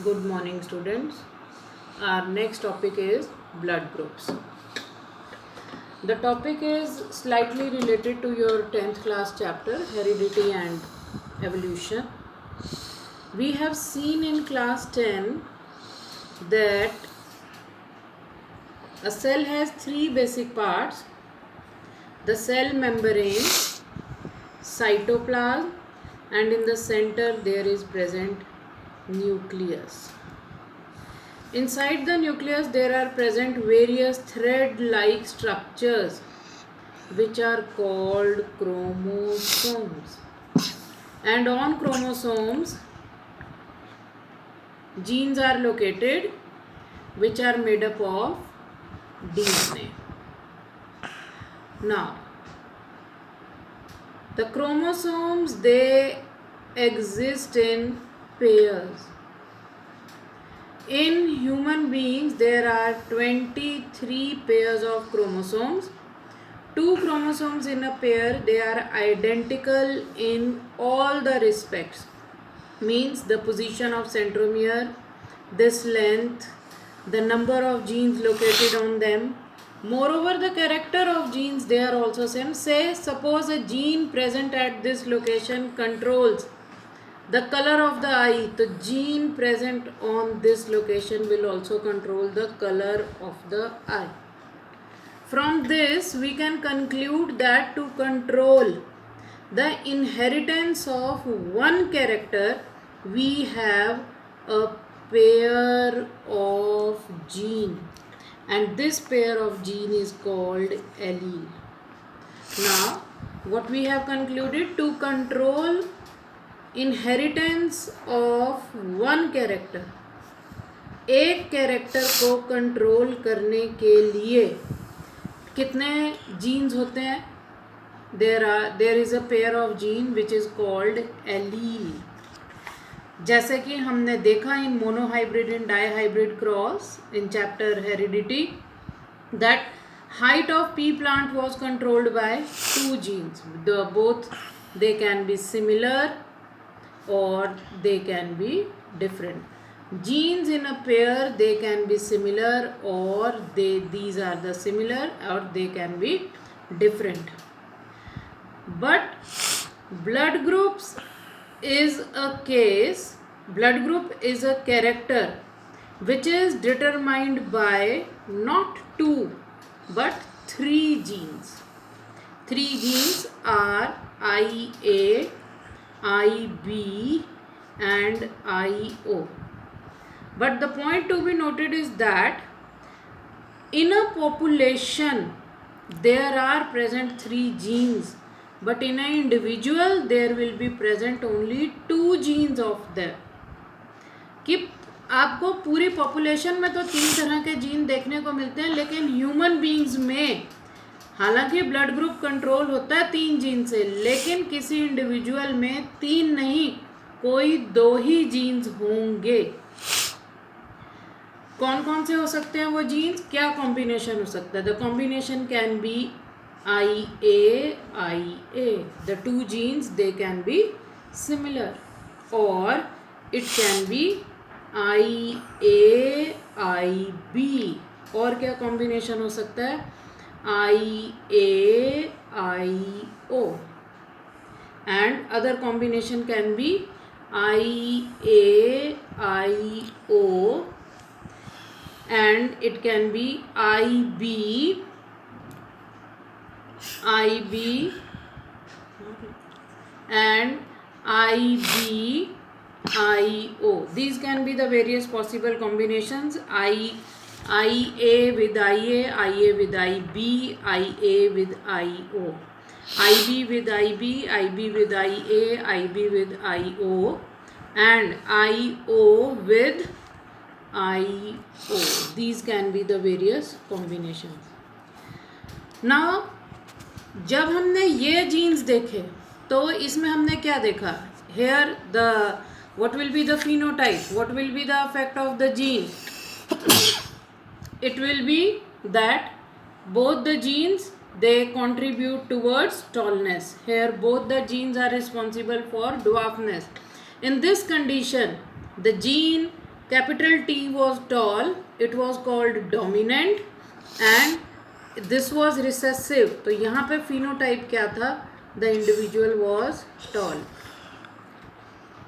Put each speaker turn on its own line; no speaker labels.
Good morning, students. Our next topic is blood groups. The topic is slightly related to your 10th class chapter, heredity and evolution. We have seen in class 10 that a cell has three basic parts: the cell membrane, cytoplasm, and in the center there is present nucleus. Inside the nucleus, there are present various thread-like structures which are called chromosomes. And on chromosomes, genes are located which are made up of DNA. Now, the chromosomes, they exist in pairs. In human beings, there are 23 pairs of chromosomes. Two chromosomes in a pair, they are identical in all the respects. Means the position of centromere, this length, the number of genes located on them. Moreover, the character of genes, they are also same. Say, suppose a gene present at this location controls the color of the eye. The gene present on this location will also control the color of the eye. From this, we can conclude that to control the inheritance of one character, we have a pair of gene, and this pair of gene is called allele. Now, what we have concluded, to control inheritance of one character, एक character को control करने के लिए कितने genes होते हैं? There is a pair of gene which is called allele. जैसे कि हमने देखा in monohybrid and dihybrid cross in chapter heredity that height of pea plant was controlled by two genes. Both they can be similar or they can be different. Genes in a pair, they can be similar or these are the similar or they can be different. But blood groups is a case, blood group is a character which is determined by not two but three genes. Three genes are IA, IB and IO. But the point to be noted is that in a population there are present three genes, but in an individual there will be present only two genes of them. कि आपको पूरी population में तो तीन तरह के gene देखने को मिलते हैं, लेकिन ह्यूमन बीइंग्स में हालांकि ब्लड ग्रुप कंट्रोल होता है तीन जीन से, लेकिन किसी इंडिविजुअल में तीन नहीं, कोई दो ही जीन्स होंगे. कौन कौन से हो सकते हैं वो जीन्स? क्या कॉम्बिनेशन हो सकता है? The combination can be IA. The two genes they can be similar, और इट कैन बी IAIB. और क्या कॉम्बिनेशन हो सकता है? IAIO. and other combination can be IAIO and it can be IB and IBIO. These can be the various possible combinations. IA with IA, IA with IB, IA with IO, IB with IB, IB with IA, IB with IO, and IO with IO. These can be the various combinations. Now, जब हमने ये jeans देखे तो इसमें हमने क्या देखा? Here the what will be the phenotype? What will be the effect of the gene? It will be that both the genes, they contribute towards tallness. Here both the genes are responsible for dwarfness. In this condition, the gene capital T was tall, it was called dominant, and this was recessive. तो यहाँ पे phenotype क्या था? The individual was tall.